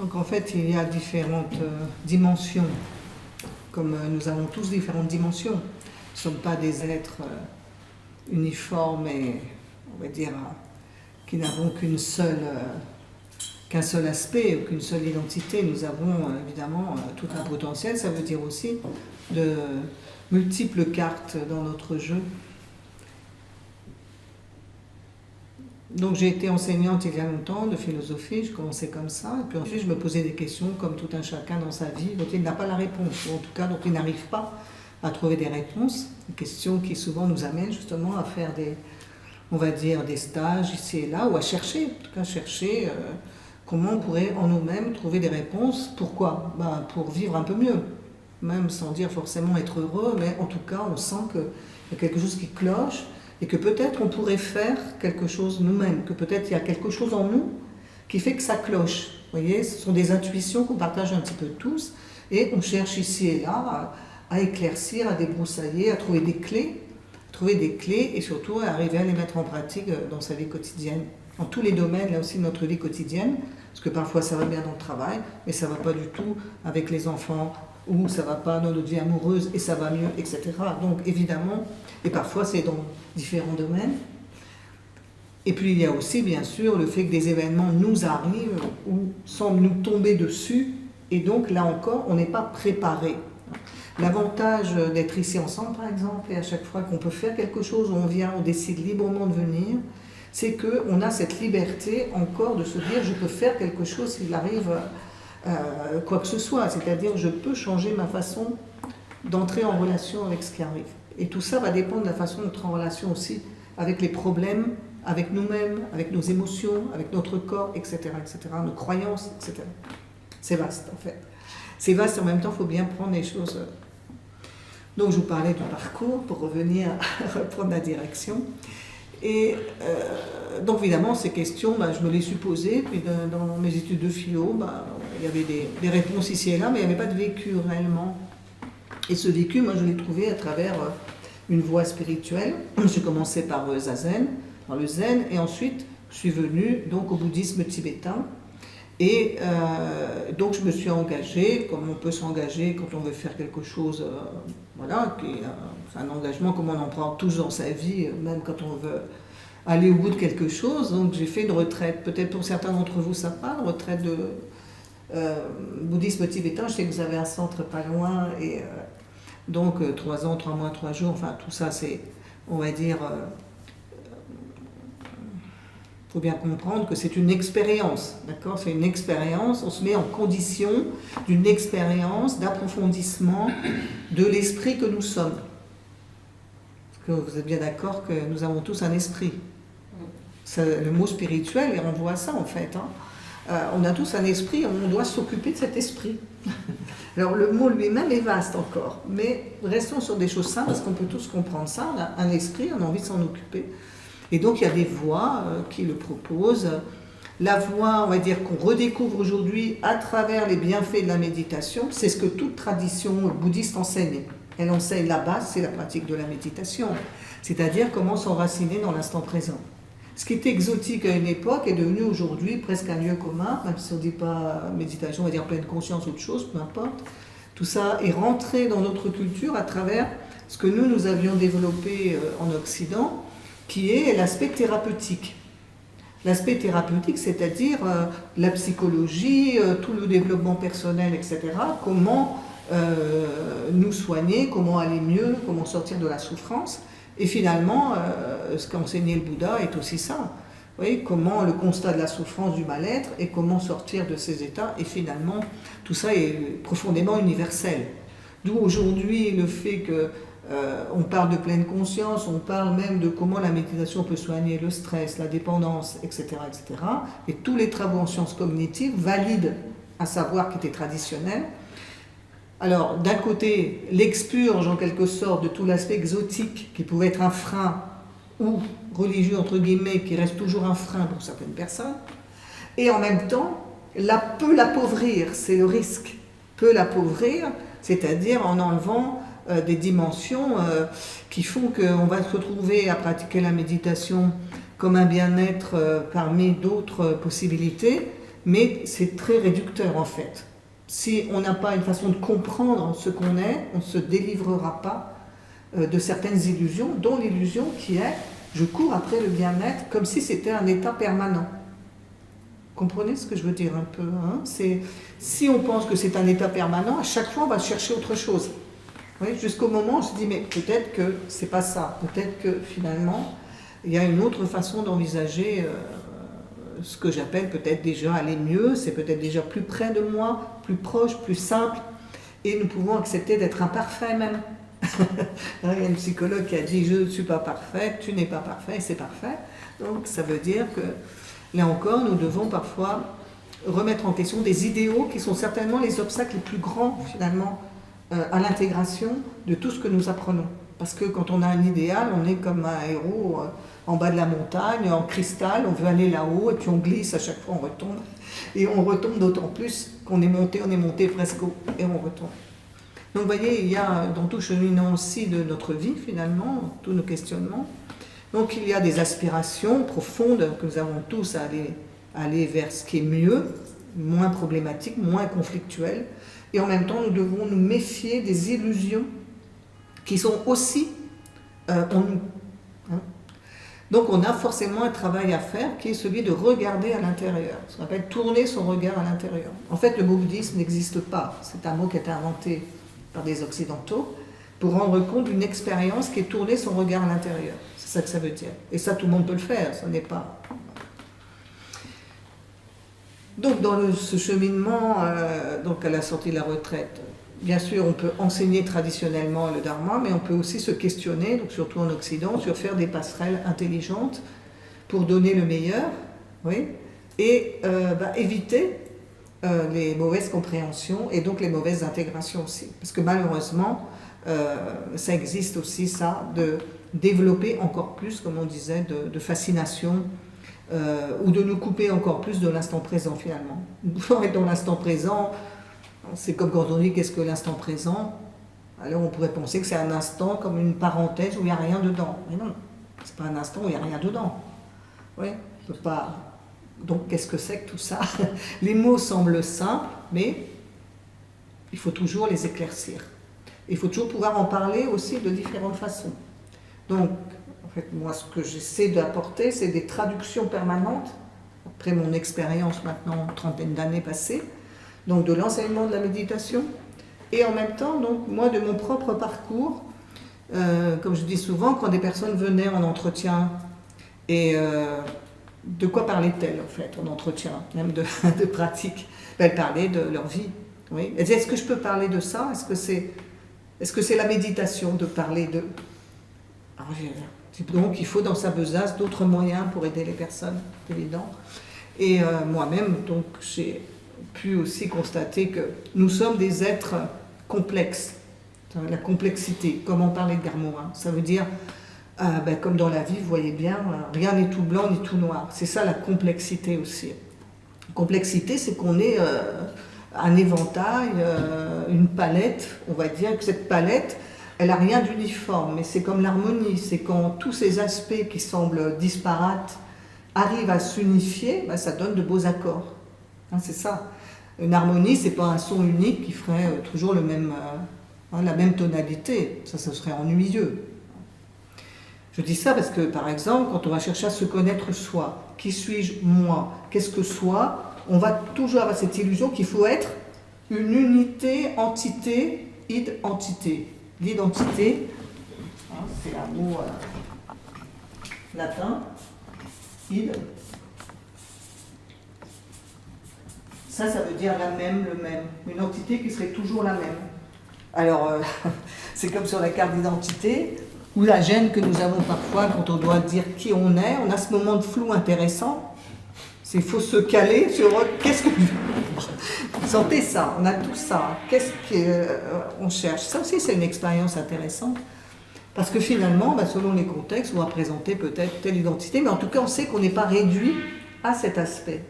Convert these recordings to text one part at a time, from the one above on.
Donc en fait, il y a différentes dimensions, comme nous avons tous différentes dimensions. Nous ne sommes pas des êtres uniformes et, on va dire, qui n'avons qu'un seul aspect ou qu'une seule identité. Nous avons évidemment tout un potentiel. Ça veut dire aussi de multiples cartes dans notre jeu. Donc j'ai été enseignante il y a longtemps de philosophie, je commençais comme ça, et puis ensuite je me posais des questions comme tout un chacun dans sa vie, dont il n'a pas la réponse, ou en tout cas dont il n'arrive pas à trouver des réponses, des questions qui souvent nous amènent justement à faire on va dire, des stages ici et là, ou à chercher, en tout cas chercher comment on pourrait en nous-mêmes trouver des réponses. Pourquoi ? Pour vivre un peu mieux, même sans dire forcément être heureux, mais en tout cas on sent qu'il y a quelque chose qui cloche, et que peut-être on pourrait faire quelque chose nous-mêmes, que peut-être il y a quelque chose en nous qui fait que ça cloche. Vous voyez, ce sont des intuitions qu'on partage un petit peu tous, et on cherche ici et là à éclaircir, à débroussailler, à trouver des clés, et surtout à arriver à les mettre en pratique dans sa vie quotidienne, dans tous les domaines, là aussi, de notre vie quotidienne, parce que parfois ça va bien dans le travail, mais ça ne va pas du tout avec les enfants, ou ça ne va pas dans notre vie amoureuse, et ça va mieux, etc. Donc évidemment, et parfois c'est dans différents domaines. Et puis il y a aussi bien sûr le fait que des événements nous arrivent ou semblent nous tomber dessus, et donc là encore on n'est pas préparé. L'avantage d'être ici ensemble par exemple, et à chaque fois qu'on peut faire quelque chose, on décide librement de venir, c'est qu'on a cette liberté encore de se dire je peux faire quelque chose s'il arrive quoi que ce soit, c'est-à-dire je peux changer ma façon d'entrer en relation avec ce qui arrive. Et tout ça va dépendre de la façon d'entrer en relation aussi avec les problèmes, avec nous-mêmes, avec nos émotions, avec notre corps, etc., nos croyances, etc. C'est vaste en fait. C'est vaste et en même temps, il faut bien prendre les choses. Donc je vous parlais du parcours pour revenir à reprendre la direction. Et donc évidemment, ces questions, je me les suis posées, puis dans mes études de philo, il y avait des réponses ici et là, mais il n'y avait pas de vécu réellement. Et ce vécu, moi je l'ai trouvé à travers une voie spirituelle. J'ai commencé par Zazen, par le Zen, et ensuite je suis venue donc au bouddhisme tibétain. Et donc je me suis engagée, comme on peut s'engager quand on veut faire quelque chose, voilà, c'est un engagement comme on en prend tous dans sa vie, même quand on veut aller au bout de quelque chose. Donc j'ai fait une retraite, peut-être pour certains d'entre vous ça parle, retraite de bouddhisme tibétain. Je sais que vous avez un centre pas loin, et donc 3 ans, 3 mois, 3 jours, enfin tout ça c'est, on va dire, il faut bien comprendre que c'est une expérience, d'accord ? C'est une expérience, on se met en condition d'une expérience d'approfondissement de l'esprit que nous sommes. Parce que vous êtes bien d'accord que nous avons tous un esprit. Le mot spirituel, il renvoie à ça en fait. On a tous un esprit, on doit s'occuper de cet esprit. Alors le mot lui-même est vaste encore, mais restons sur des choses simples parce qu'on peut tous comprendre ça. On a un esprit, on a envie de s'en occuper. Et donc il y a des voies qui le proposent. La voie, on va dire, qu'on redécouvre aujourd'hui à travers les bienfaits de la méditation, c'est ce que toute tradition bouddhiste enseigne. Elle enseigne la base, c'est la pratique de la méditation, c'est-à-dire comment s'enraciner dans l'instant présent. Ce qui était exotique à une époque est devenu aujourd'hui presque un lieu commun, même si on ne dit pas méditation, on va dire pleine conscience, autre chose, peu importe. Tout ça est rentré dans notre culture à travers ce que nous avions développé en Occident, qui est l'aspect thérapeutique. L'aspect thérapeutique, c'est-à-dire la psychologie, tout le développement personnel, etc. Comment nous soigner, comment aller mieux, comment sortir de la souffrance. Et finalement, ce qu'a enseigné le Bouddha est aussi ça. Vous voyez, comment le constat de la souffrance, du mal-être, et comment sortir de ces états. Et finalement, tout ça est profondément universel. D'où aujourd'hui le fait que on parle de pleine conscience, on parle même de comment la méditation peut soigner le stress, la dépendance, etc., etc. Et tous les travaux en sciences cognitives valident un savoir qui était traditionnel. Alors, d'un côté, l'expurge en quelque sorte de tout l'aspect exotique qui pouvait être un frein, ou religieux entre guillemets, qui reste toujours un frein pour certaines personnes, et en même temps, peut l'appauvrir, c'est le risque, peut l'appauvrir, c'est-à-dire en enlevant des dimensions qui font qu'on va se retrouver à pratiquer la méditation comme un bien-être parmi d'autres possibilités, mais c'est très réducteur en fait. Si on n'a pas une façon de comprendre ce qu'on est, on ne se délivrera pas de certaines illusions, dont l'illusion qui est je cours après le bien-être comme si c'était un état permanent. Comprenez ce que je veux dire un peu, hein? Si on pense que c'est un état permanent, à chaque fois on va chercher autre chose. Oui, jusqu'au moment où on se dit mais peut-être que c'est pas ça, peut-être que finalement il y a une autre façon d'envisager ce que j'appelle peut-être déjà aller mieux, c'est peut-être déjà plus près de moi, plus proche, plus simple, et nous pouvons accepter d'être imparfaits même. Il y a une psychologue qui a dit je ne suis pas parfaite, tu n'es pas parfait, c'est parfait. Donc ça veut dire que là encore nous devons parfois remettre en question des idéaux qui sont certainement les obstacles les plus grands finalement à l'intégration de tout ce que nous apprenons. Parce que quand on a un idéal, on est comme un héros en bas de la montagne, en cristal, on veut aller là-haut, et puis on glisse, à chaque fois on retombe. Et on retombe d'autant plus qu'on est monté presque haut, et on retombe. Donc vous voyez, il y a dans tout cheminement aussi de notre vie finalement, tous nos questionnements. Donc il y a des aspirations profondes que nous avons tous à aller vers ce qui est mieux, moins problématique, moins conflictuel. Et en même temps, nous devons nous méfier des illusions qui sont aussi en nous. Hein. Donc on a forcément un travail à faire qui est celui de regarder à l'intérieur, ce qu'on appelle tourner son regard à l'intérieur. En fait, le mot bouddhisme n'existe pas, c'est un mot qui a été inventé par des occidentaux pour rendre compte d'une expérience qui est tourner son regard à l'intérieur. C'est ça que ça veut dire. Et ça, tout le monde peut le faire, ce n'est pas... Donc dans ce cheminement, donc à la sortie de la retraite, bien sûr on peut enseigner traditionnellement le dharma, mais on peut aussi se questionner, donc surtout en Occident, sur faire des passerelles intelligentes pour donner le meilleur, oui, et éviter les mauvaises compréhensions et donc les mauvaises intégrations aussi. Parce que malheureusement, ça existe aussi ça, de développer encore plus, comme on disait, de fascination, ou de nous couper encore plus de l'instant présent finalement. Et dans l'instant présent, c'est comme quand on dit qu'est-ce que l'instant présent, alors on pourrait penser que c'est un instant comme une parenthèse où il n'y a rien dedans. Mais non, c'est pas un instant où il n'y a rien dedans. Oui, on peut pas. Donc qu'est-ce que c'est que tout ça? Les mots semblent simples, mais il faut toujours les éclaircir. Il faut toujours pouvoir en parler aussi de différentes façons. Donc, en fait, moi, ce que j'essaie d'apporter, c'est des traductions permanentes, après mon expérience maintenant, trentaine d'années passées, donc de l'enseignement de la méditation, et en même temps, donc, moi, de mon propre parcours, comme je dis souvent, quand des personnes venaient en entretien, et de quoi parlaient-elles, en fait, en entretien, même de pratique? Elles parlaient de leur vie. Oui. Elles disaient, est-ce que je peux parler de ça? Est-ce que c'est la méditation de parler de... Alors, donc il faut dans sa besace d'autres moyens pour aider les personnes, c'est évident. Et moi-même, donc j'ai pu aussi constater que nous sommes des êtres complexes. La complexité, comment parler de Garmorin, ça veut dire, comme dans la vie, vous voyez bien, rien n'est tout blanc ni tout noir. C'est ça la complexité aussi. La complexité, c'est qu'on est un éventail, une palette, on va dire que cette palette, elle n'a rien d'uniforme, mais c'est comme l'harmonie, c'est quand tous ces aspects qui semblent disparates arrivent à s'unifier, ça donne de beaux accords. Hein, c'est ça. Une harmonie, c'est pas un son unique qui ferait toujours la même tonalité. Ça serait ennuyeux. Je dis ça parce que, par exemple, quand on va chercher à se connaître soi, qui suis-je, moi, qu'est-ce que soi, on va toujours avoir cette illusion qu'il faut être une unité, entité, id-entité. L'identité, hein, c'est un mot latin, id. Ça veut dire la même, le même. Une entité qui serait toujours la même. Alors, c'est comme sur la carte d'identité, ou la gêne que nous avons parfois quand on doit dire qui on est. On a ce moment de flou intéressant. Il faut se caler sur qu'est-ce que... Sentez ça, on a tout ça. Qu'est-ce qu'on cherche? Ça aussi, c'est une expérience intéressante. Parce que finalement, selon les contextes, on va présenter peut-être telle identité, mais en tout cas, on sait qu'on n'est pas réduit à cet aspect.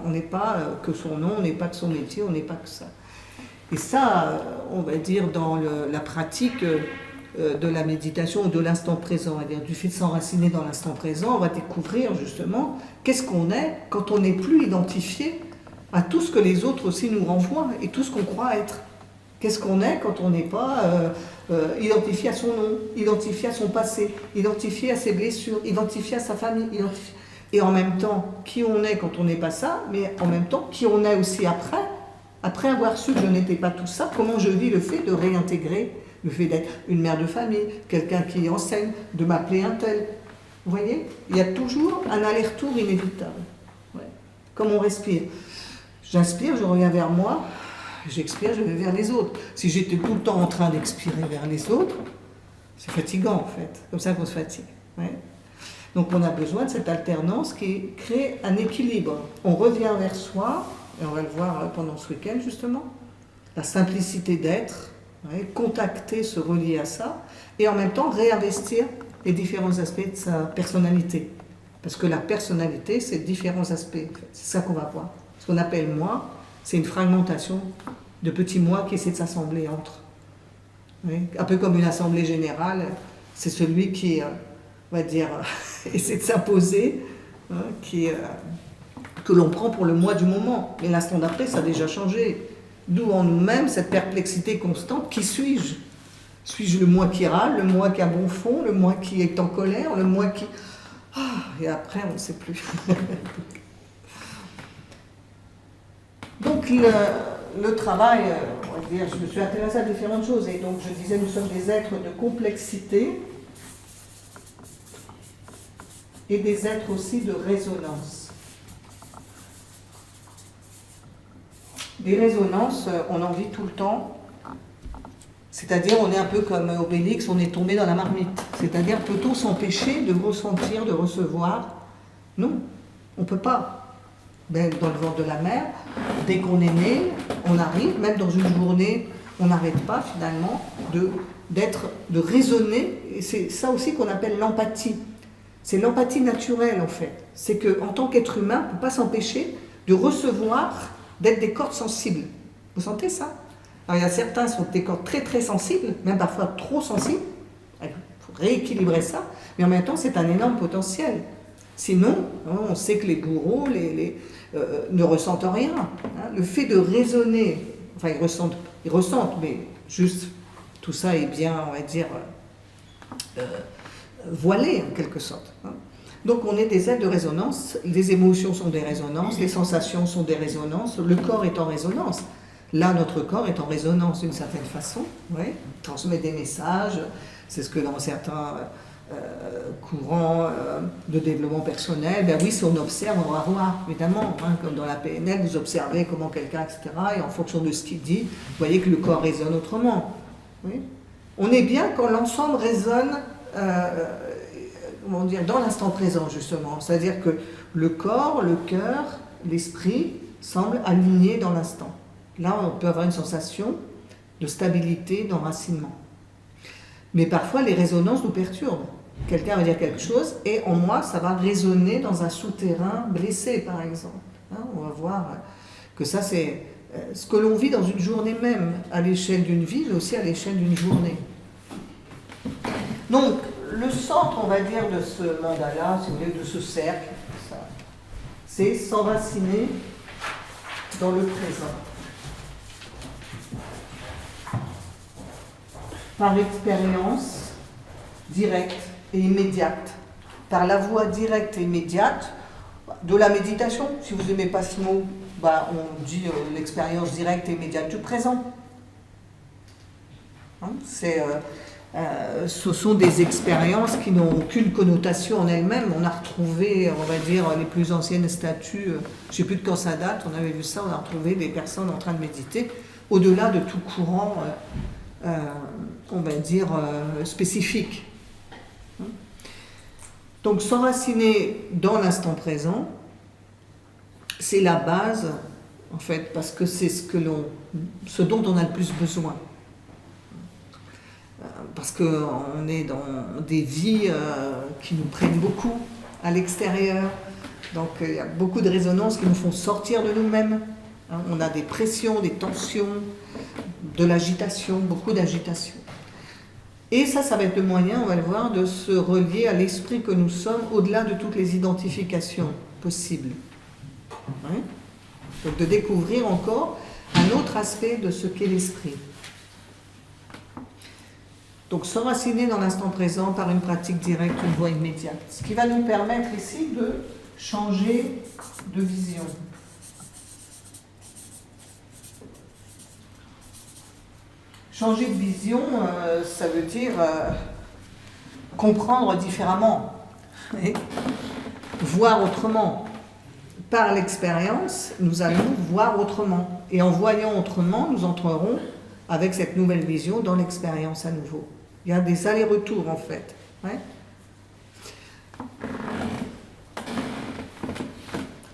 On n'est pas que son nom, on n'est pas que son métier, on n'est pas que ça. Et ça, on va dire, dans la pratique de la méditation ou de l'instant présent, c'est-à-dire du fait de s'enraciner dans l'instant présent, on va découvrir justement qu'est-ce qu'on est quand on n'est plus identifié à tout ce que les autres aussi nous renvoient et tout ce qu'on croit être. Qu'est-ce qu'on est quand on n'est pas identifié à son nom, identifié à son passé, identifié à ses blessures, identifié à sa famille, et en même temps, qui on est quand on n'est pas ça, mais en même temps, qui on est aussi après avoir su que je n'étais pas tout ça, comment je vis le fait de réintégrer, le fait d'être une mère de famille, quelqu'un qui enseigne, de m'appeler un tel. Vous voyez, il y a toujours un aller-retour inévitable. Ouais. Comme on respire. J'inspire, je reviens vers moi, j'expire, je vais vers les autres. Si j'étais tout le temps en train d'expirer vers les autres, c'est fatigant en fait. Comme ça qu'on se fatigue. Ouais. Donc on a besoin de cette alternance qui crée un équilibre. On revient vers soi, et on va le voir pendant ce week-end justement, la simplicité d'être, ouais, contacter, se relier à ça, et en même temps réinvestir les différents aspects de sa personnalité. Parce que la personnalité, c'est différents aspects. En fait. C'est ça qu'on va voir. Ce qu'on appelle moi, c'est une fragmentation de petits moi qui essaient de s'assembler entre. Oui. Un peu comme une assemblée générale, c'est celui qui, on va dire, essaie de s'imposer, hein, que l'on prend pour le moi du moment. Mais l'instant d'après, ça a déjà changé. D'où en nous-mêmes cette perplexité constante. Qui suis-je ? Suis-je le moi qui râle, le moi qui a bon fond, le moi qui est en colère, le moi qui... et après, on ne sait plus. Donc, le travail, on va dire, je me suis intéressée à différentes choses. Et donc, je disais, nous sommes des êtres de complexité et des êtres aussi de résonance. Des résonances, on en vit tout le temps. C'est-à-dire, on est un peu comme Obélix, on est tombé dans la marmite. C'est-à-dire, peut-on s'empêcher de ressentir, de recevoir? Non, on ne peut pas. Même dans le ventre de la mère, dès qu'on est né, on arrive, même dans une journée, on n'arrête pas finalement de raisonner. Et c'est ça aussi qu'on appelle l'empathie. C'est l'empathie naturelle en fait. C'est qu'en tant qu'être humain, on ne peut pas s'empêcher de recevoir, d'être des cordes sensibles. Vous sentez ça? Alors, il y a certains qui sont des cordes très très sensibles, même parfois trop sensibles. Il faut rééquilibrer ça. Mais en même temps, c'est un énorme potentiel. Sinon, on sait que les bourreaux ne ressentent rien. Hein. Le fait de raisonner, enfin ils ressentent, mais juste tout ça est bien, on va dire, voilé en quelque sorte. Hein. Donc on est des êtres de résonance, les émotions sont des résonances, les sensations sont des résonances, le corps est en résonance. Là, notre corps est en résonance d'une certaine façon, ouais, transmet des messages, c'est ce que dans certains courants de développement personnel, ben oui, si on observe, on va voir, évidemment, hein, comme dans la PNL, vous observez comment quelqu'un, etc., et en fonction de ce qu'il dit, vous voyez que le corps résonne autrement. Oui. On est bien quand l'ensemble résonne, comment dire, dans l'instant présent, justement, c'est-à-dire que le corps, le cœur, l'esprit semblent alignés dans l'instant. Là, on peut avoir une sensation de stabilité, d'enracinement. Mais parfois, les résonances nous perturbent. Quelqu'un va dire quelque chose et en moi, ça va résonner dans un souterrain blessé, par exemple. Hein, on va voir que ça, c'est ce que l'on vit dans une journée même, à l'échelle d'une vie, mais aussi à l'échelle d'une journée. Donc, le centre, on va dire, de ce mandala, si vous voulez, de ce cercle, c'est s'enraciner dans le présent. Par expérience directe et immédiate, par la voie directe et immédiate de la méditation. Si vous n'aimez pas ce mot, bah, on dit l'expérience directe et immédiate du présent. Hein, ce sont des expériences qui n'ont aucune connotation en elles-mêmes. On a retrouvé, on va dire, les plus anciennes statues, je ne sais plus de quand ça date, on avait vu ça, on a retrouvé des personnes en train de méditer, au-delà de tout courant, on va dire, spécifique. Donc s'enraciner dans l'instant c'est la base, en fait, parce que c'est ce dont on a le plus besoin. Parce qu'on est dans des vies qui nous prennent beaucoup à l'extérieur. Donc il y a beaucoup de résonances qui nous font sortir de nous-mêmes. On a des pressions, des tensions, de l'agitation, beaucoup d'agitation. Et ça va être le moyen, on va le voir, de se relier à l'esprit que nous sommes au-delà de toutes les identifications possibles. Ouais. Donc de découvrir encore un autre aspect de ce qu'est l'esprit. Donc s'enraciner dans l'instant présent par une pratique directe, une voie immédiate. Ce qui va nous permettre ici de changer de vision. Changer de vision, ça veut dire comprendre différemment, voir autrement. Par l'expérience, nous allons voir autrement. Et en voyant autrement, nous entrerons avec cette nouvelle vision dans l'expérience à nouveau. Il y a des allers-retours en fait. Ouais.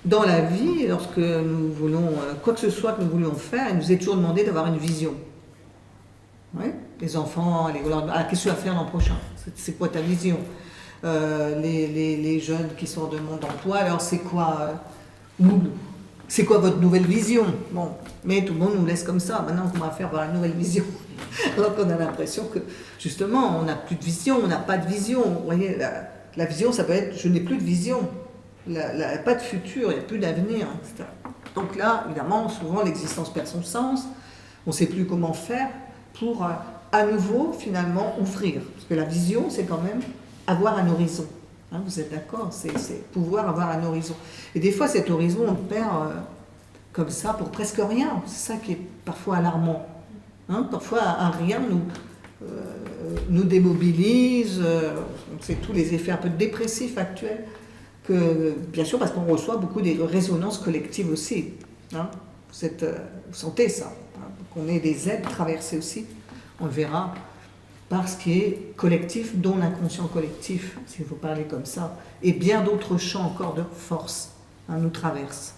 Dans la vie, lorsque nous voulons, quoi que ce soit que nous voulions faire, il nous est toujours demandé d'avoir une vision. Ouais. Les enfants, qu'est-ce que tu vas faire l'an prochain? C'est quoi ta vision? Les jeunes qui sortent de mon emploi, alors c'est quoi votre nouvelle vision? Bon, mais tout le monde nous laisse comme ça. Maintenant, comment faire avoir une nouvelle vision? Alors qu'on a l'impression que, justement, on n'a plus de vision, on n'a pas de vision. Vous voyez, la vision, ça peut être, je n'ai plus de vision. Pas de futur, il n'y a plus d'avenir, etc. Donc là, évidemment, souvent, l'existence perd son sens. On ne sait plus comment faire pour, à nouveau, finalement, ouvrir. Parce que la vision, c'est quand même avoir un horizon. Hein, vous êtes d'accord? C'est pouvoir avoir un horizon. Et des fois, cet horizon, on le perd comme ça pour presque rien. C'est ça qui est parfois alarmant. Hein, parfois, un rien nous démobilise. C'est tous les effets un peu dépressifs actuels. Bien sûr, parce qu'on reçoit beaucoup de résonances collectives aussi. Hein, vous sentez ça. Hein, qu'on ait des aides traversées aussi. On le verra. Par ce qui est collectif, dont l'inconscient collectif, s'il faut parler comme ça, et bien d'autres champs encore de force nous traversent.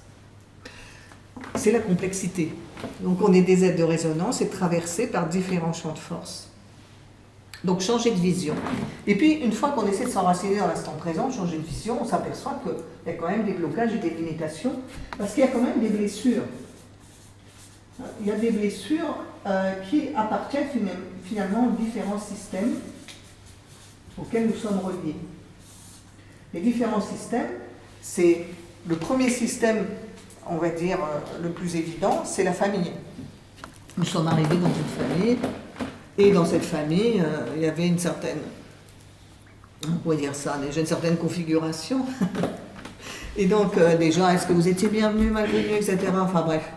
C'est la complexité. Donc on est des aides de résonance et traversés par différents champs de force. Donc changer de vision. Et puis une fois qu'on essaie de s'enraciner dans l'instant présent, changer de vision, on s'aperçoit qu'il y a quand même des blocages et des limitations, parce qu'il y a quand même des blessures. Il y a des blessures qui appartiennent finalement aux différents systèmes auxquels nous sommes reliés. Les différents systèmes, c'est le premier système, on va dire, le plus évident, c'est la famille. Nous sommes arrivés dans une famille, et dans cette famille, il y avait une certaine, on pourrait dire ça, déjà une certaine configuration. Et donc, déjà, est-ce que vous étiez bienvenus, malvenus, etc. Enfin bref.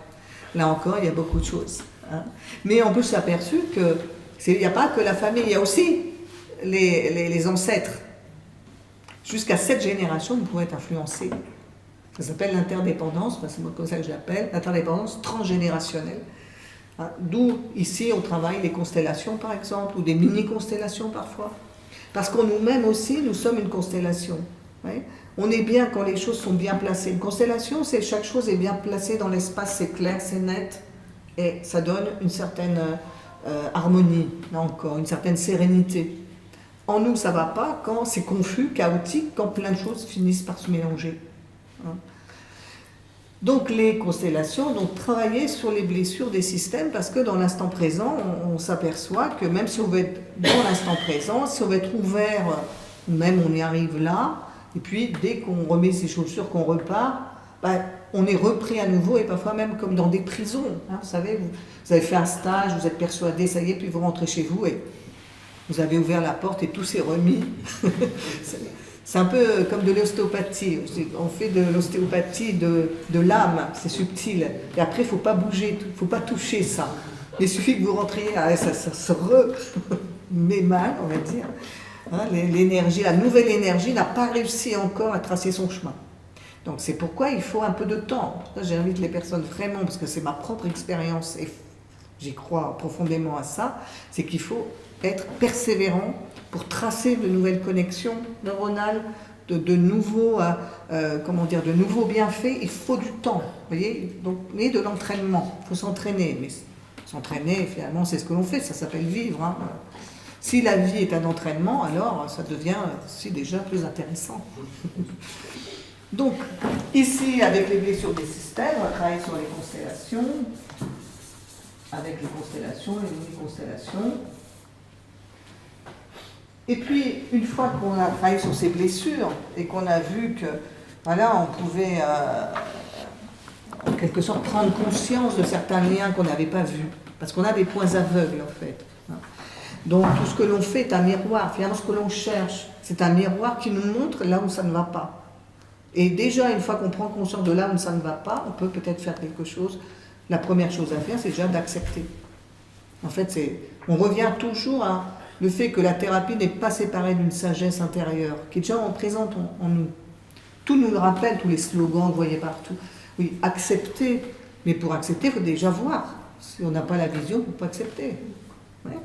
Là encore, il y a beaucoup de choses. Hein. Mais on peut s'apercevoir qu'il n'y a pas que la famille, il y a aussi les ancêtres. Jusqu'à 7 générations, vous pouvez être influencés. Ça s'appelle l'interdépendance, c'est moi comme ça que je l'appelle, l'interdépendance transgénérationnelle. Hein. D'où, ici, on travaille les constellations, par exemple, ou des mini-constellations parfois. Parce qu'en nous-mêmes aussi, nous sommes une constellation. Ouais. On est bien quand les choses sont bien placées. Une constellation, c'est chaque chose est bien placée dans l'espace, c'est clair, c'est net, et ça donne une certaine harmonie, là encore, une certaine sérénité. En nous, ça ne va pas quand c'est confus, chaotique, quand plein de choses finissent par se mélanger. Hein. Donc les constellations, donc travailler sur les blessures des systèmes, parce que dans l'instant présent, on s'aperçoit que même si on veut être dans l'instant présent, si on veut être ouvert, même on y arrive là, et puis dès qu'on remet ses chaussures, qu'on repart, on est repris à nouveau, et parfois même comme dans des prisons. Hein, vous savez, vous avez fait un stage, vous êtes persuadé, ça y est, puis vous rentrez chez vous et vous avez ouvert la porte et tout s'est remis. C'est un peu comme de l'ostéopathie. On fait de l'ostéopathie de l'âme, c'est subtil. Et après, il ne faut pas bouger, il ne faut pas toucher ça. Il suffit que vous rentriez, ça se remet mal, on va dire. Hein, l'énergie, la nouvelle énergie n'a pas réussi encore à tracer son chemin. Donc c'est pourquoi il faut un peu de temps. J'invite les personnes vraiment, parce que c'est ma propre expérience et j'y crois profondément à ça, c'est qu'il faut être persévérant pour tracer de nouvelles connexions neuronales, de nouveaux bienfaits. Il faut du temps, vous voyez, donc, mais de l'entraînement. Il faut s'entraîner, mais s'entraîner, finalement, c'est ce que l'on fait, ça s'appelle vivre. Hein. Si la vie est un entraînement, alors ça devient déjà plus intéressant. Donc, ici, avec les blessures des systèmes, on va travailler sur les constellations, avec les constellations, les mini-constellations. Et puis, une fois qu'on a travaillé sur ces blessures et qu'on a vu que, voilà, on pouvait en quelque sorte prendre conscience de certains liens qu'on n'avait pas vus. Parce qu'on a des points aveugles en fait. Donc tout ce que l'on fait est un miroir. Finalement, ce que l'on cherche, c'est un miroir qui nous montre là où ça ne va pas. Et déjà, une fois qu'on prend conscience de là où ça ne va pas, on peut peut-être faire quelque chose. La première chose à faire, c'est déjà d'accepter. En fait, on revient toujours à le fait que la thérapie n'est pas séparée d'une sagesse intérieure, qui est déjà présente en nous. Tout nous le rappelle, tous les slogans que vous voyez partout. Oui, accepter. Mais pour accepter, il faut déjà voir. Si on n'a pas la vision, on ne peut pas accepter. Ouais.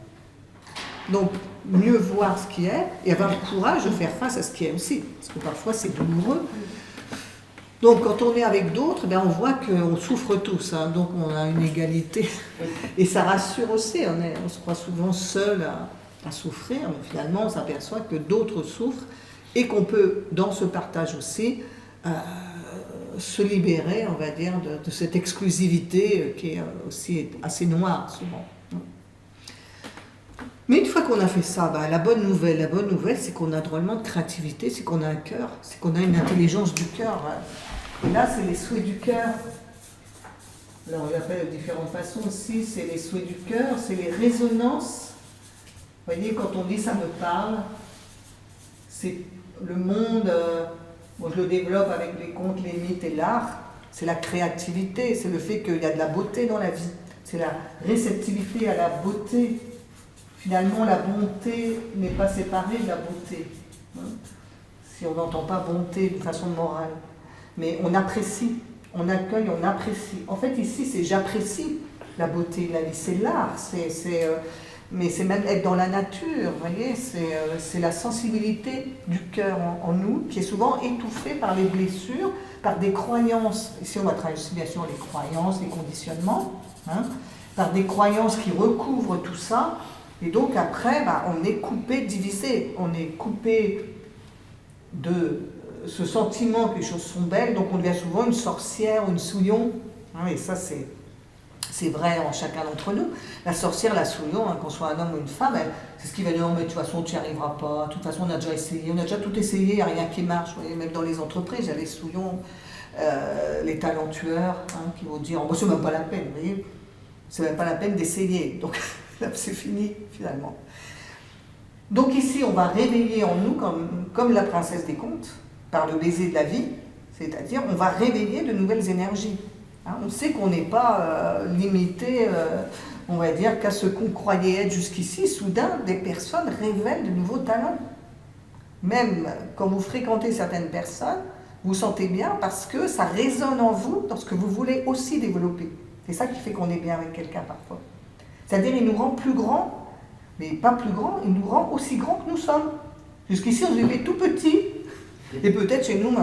Donc, mieux voir ce qui est et avoir le courage de faire face à ce qui est aussi. Parce que parfois, c'est douloureux. Donc, quand on est avec d'autres, on voit qu'on souffre tous. Hein, donc, on a une égalité. Et ça rassure aussi. On se croit souvent seul à souffrir. Mais finalement, on s'aperçoit que d'autres souffrent et qu'on peut, dans ce partage aussi, se libérer, on va dire, de cette exclusivité qui est aussi assez noire, souvent. Mais une fois qu'on a fait ça, la bonne nouvelle, c'est qu'on a drôlement de créativité, c'est qu'on a un cœur, c'est qu'on a une intelligence du cœur. Et là, c'est les souhaits du cœur. Alors, on l'appelle de différentes façons aussi, c'est les souhaits du cœur, c'est les résonances. Vous voyez, quand on dit ça me parle, c'est le monde, je le développe avec les contes, les mythes et l'art, c'est la créativité, c'est le fait qu'il y a de la beauté dans la vie, c'est la réceptivité à la beauté. Finalement, la bonté n'est pas séparée de la beauté. Si on n'entend pas bonté de façon morale. Mais on apprécie, on accueille, on apprécie. En fait, ici, c'est j'apprécie la beauté de la vie. C'est l'art, mais c'est même être dans la nature, vous voyez, c'est la sensibilité du cœur en nous, qui est souvent étouffée par les blessures, par des croyances. Ici, on va travailler aussi, bien sûr, les croyances, les conditionnements, par des croyances qui recouvrent tout ça. Et donc après, on est coupé, divisé, on est coupé de ce sentiment que les choses sont belles, donc on devient souvent une sorcière ou une souillon, et ça c'est vrai en chacun d'entre nous. La sorcière, la souillon, qu'on soit un homme ou une femme, c'est ce qui va dire, mais de toute façon tu n'y arriveras pas, de toute façon on a déjà essayé, on a déjà tout essayé, il n'y a rien qui marche. Vous voyez, même dans les entreprises, il y a les souillons, les talentueurs, qui vont dire, c'est même pas la peine, vous voyez, c'est même pas la peine d'essayer. Donc c'est fini, finalement. Donc ici, on va réveiller en nous, comme la princesse des contes, par le baiser de la vie, c'est-à-dire on va réveiller de nouvelles énergies. On sait qu'on n'est pas limité, on va dire, qu'à ce qu'on croyait être jusqu'ici. Soudain, des personnes révèlent de nouveaux talents. Même quand vous fréquentez certaines personnes, vous sentez bien parce que ça résonne en vous dans ce que vous voulez aussi développer. C'est ça qui fait qu'on est bien avec quelqu'un parfois. C'est-à-dire, il nous rend plus grands, mais pas plus grands, il nous rend aussi grands que nous sommes. Jusqu'ici, on vivait tout petit, et peut-être chez nous,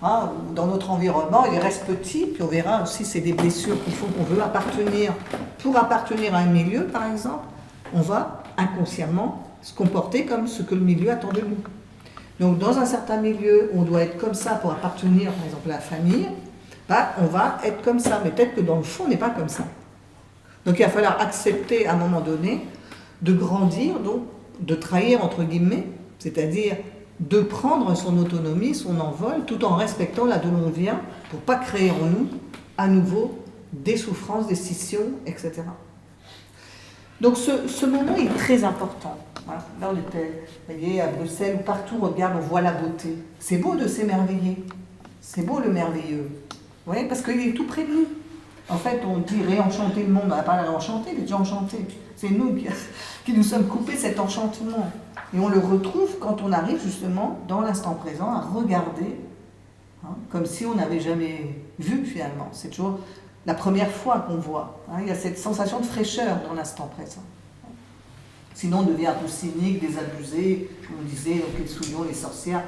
dans notre environnement, il reste petit, puis on verra aussi, c'est des blessures qui font qu'on veut appartenir. Pour appartenir à un milieu, par exemple, on va inconsciemment se comporter comme ce que le milieu attend de nous. Donc, dans un certain milieu, on doit être comme ça pour appartenir, par exemple, à la famille, on va être comme ça, mais peut-être que dans le fond, on n'est pas comme ça. Donc il va falloir accepter à un moment donné de grandir, donc de trahir entre guillemets, c'est-à-dire de prendre son autonomie, son envol, tout en respectant là d'où l'on vient, pour ne pas créer en nous à nouveau des souffrances, des scissions, etc. Donc ce moment est très important. Voilà. Là on était, vous voyez, à Bruxelles, où partout on regarde, on voit la beauté. C'est beau de s'émerveiller, c'est beau le merveilleux, vous voyez, parce qu'il est tout près de nous. En fait, on dit réenchanter le monde, on n'a pas à l'enchanter, il est déjà enchanté. C'est nous qui nous sommes coupés cet enchantement. Et on le retrouve quand on arrive justement dans l'instant présent à regarder, comme si on n'avait jamais vu finalement. C'est toujours la première fois qu'on voit. Il y a cette sensation de fraîcheur dans l'instant présent. Sinon, on devient un peu cynique, désabusé, comme on disait, donc les souillons, les sorcières,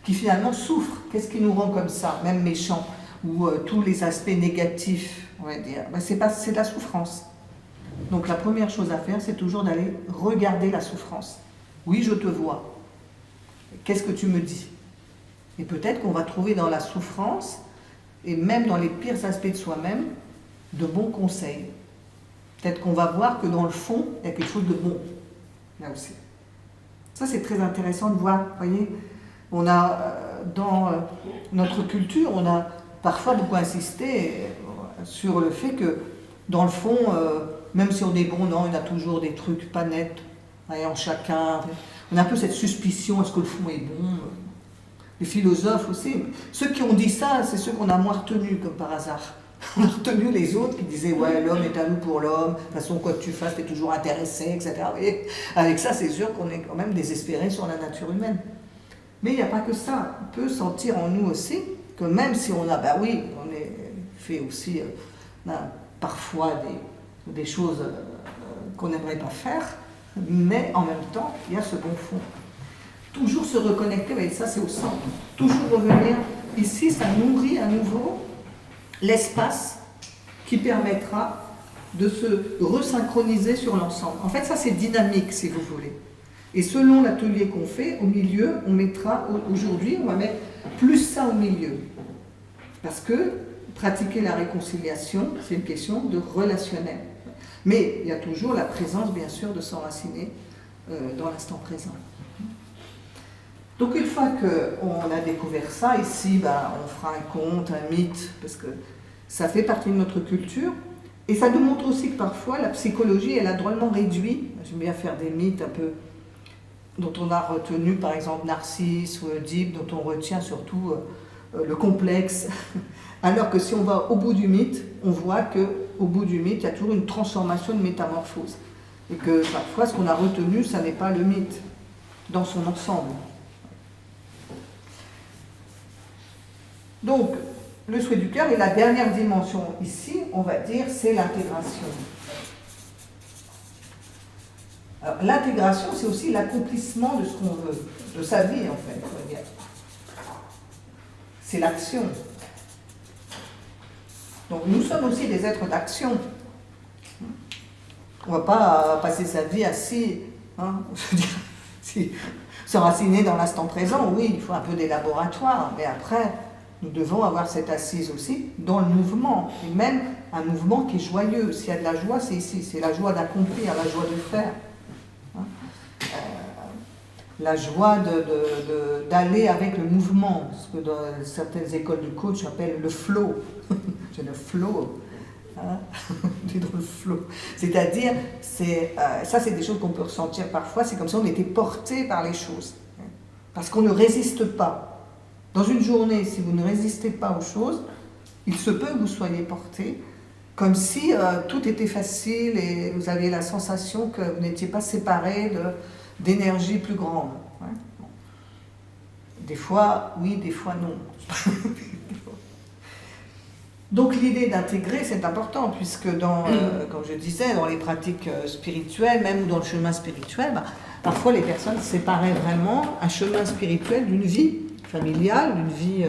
qui finalement souffrent. Qu'est-ce qui nous rend comme ça, même méchants, ou tous les aspects négatifs, on va dire, c'est de la souffrance. Donc la première chose à faire, c'est toujours d'aller regarder la souffrance. Oui, je te vois. Qu'est-ce que tu me dis? Et peut-être qu'on va trouver dans la souffrance, et même dans les pires aspects de soi-même, de bons conseils. Peut-être qu'on va voir que dans le fond, il y a quelque chose de bon, là aussi. Ça, c'est très intéressant de voir, vous voyez. On a, dans notre culture, on a parfois beaucoup insisté sur le fait que, dans le fond, même si on est bon, non, il y a toujours des trucs pas nets, en chacun. On a un peu cette suspicion, est-ce que le fond est bon? Les philosophes aussi. Ceux qui ont dit ça, c'est ceux qu'on a moins retenus, comme par hasard. On a retenu les autres qui disaient, ouais, l'homme est à nous pour l'homme, de toute façon, quoi que tu fasses, tu es toujours intéressé, etc. Et avec ça, c'est sûr qu'on est quand même désespéré sur la nature humaine. Mais il n'y a pas que ça. On peut sentir en nous aussi que même si on a, ben oui, on est fait aussi parfois des choses qu'on n'aimerait pas faire, mais en même temps, il y a ce bon fond. Toujours se reconnecter, et ça c'est au centre, toujours revenir ici, ça nourrit à nouveau l'espace qui permettra de se resynchroniser sur l'ensemble. En fait, ça c'est dynamique, si vous voulez. Et selon l'atelier qu'on fait, au milieu, on mettra, aujourd'hui, on va mettre plus ça au milieu. Parce que pratiquer la réconciliation, c'est une question de relationnel. Mais il y a toujours la présence, bien sûr, de s'enraciner dans l'instant présent. Donc une fois qu'on a découvert ça, ici, on fera un conte, un mythe, parce que ça fait partie de notre culture. Et ça nous montre aussi que parfois, la psychologie, elle a drôlement réduit. J'aime bien faire des mythes un peu dont on a retenu, par exemple, Narcisse ou Oedipe, dont on retient surtout le complexe. Alors que si on va au bout du mythe, on voit qu'au bout du mythe, il y a toujours une transformation, une métamorphose. Et que parfois, ce qu'on a retenu, ça n'est pas le mythe dans son ensemble. Donc, le souhait du cœur, et la dernière dimension ici, on va dire, c'est l'intégration. Alors, l'intégration, c'est aussi l'accomplissement de ce qu'on veut, de sa vie, en fait, on va dire. C'est l'action. Donc, nous sommes aussi des êtres d'action. On ne va pas passer sa vie assis, je veux dire, s'enraciner dans l'instant présent, oui, il faut un peu des laboratoires, mais après, nous devons avoir cette assise aussi dans le mouvement, et même un mouvement qui est joyeux. S'il y a de la joie, c'est ici, c'est la joie d'accomplir, la joie de faire. La joie d'aller avec le mouvement, ce que dans certaines écoles de coach appellent le flow. C'est le flow. Tu es dans le flow. C'est-à-dire, ça c'est des choses qu'on peut ressentir parfois, c'est comme si on était porté par les choses. Parce qu'on ne résiste pas. Dans une journée, si vous ne résistez pas aux choses, il se peut que vous soyez porté, comme si tout était facile et vous aviez la sensation que vous n'étiez pas séparé d'énergie plus grande. Bon. Des fois, oui, des fois, non. Donc l'idée d'intégrer, c'est important, puisque comme je disais, dans les pratiques spirituelles, même dans le chemin spirituel, parfois les personnes séparaient vraiment un chemin spirituel d'une vie familiale, d'une vie...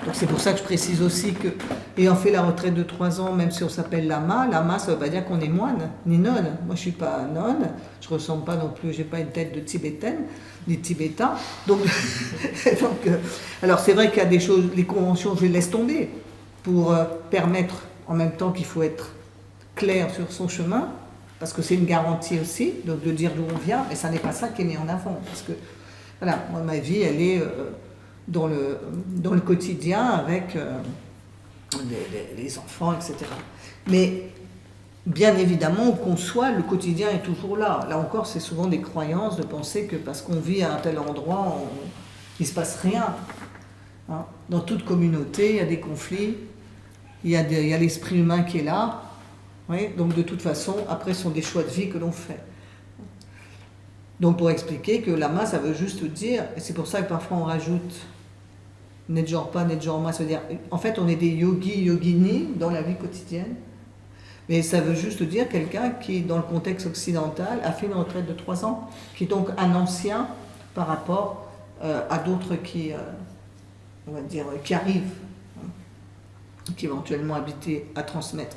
Donc c'est pour ça que je précise aussi que, ayant fait la retraite de 3 ans, même si on s'appelle lama, lama ça ne veut pas dire qu'on est moine, ni nonne. Moi je ne suis pas nonne, je ne ressemble pas non plus, je n'ai pas une tête de tibétaine, ni tibétain. Donc, alors c'est vrai qu'il y a des choses, les conventions, je les laisse tomber, pour permettre en même temps qu'il faut être clair sur son chemin, parce que c'est une garantie aussi, donc de dire d'où on vient, mais ça n'est pas ça qui est mis en avant. Parce que, voilà, moi ma vie, elle est... dans le quotidien avec les enfants, etc. Mais bien évidemment, on conçoit, le quotidien est toujours là. Là encore, c'est souvent des croyances de penser que parce qu'on vit à un tel endroit, il ne se passe rien. Dans toute communauté, il y a des conflits, il y a l'esprit humain qui est là. Oui, donc de toute façon, après, ce sont des choix de vie que l'on fait. Donc pour expliquer que lama, ça veut juste dire, et c'est pour ça que parfois on rajoute Nejorpa, Nejorma, ça veut dire, en fait on est des yogis, yoginis dans la vie quotidienne, mais ça veut juste dire quelqu'un qui, dans le contexte occidental, a fait une retraite de 3 ans, qui est donc un ancien par rapport à d'autres qui, on va dire, qui arrivent, qui éventuellement habiter à transmettre.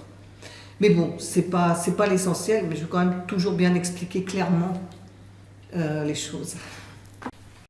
Mais bon, c'est pas l'essentiel, mais je veux quand même toujours bien expliquer clairement les choses.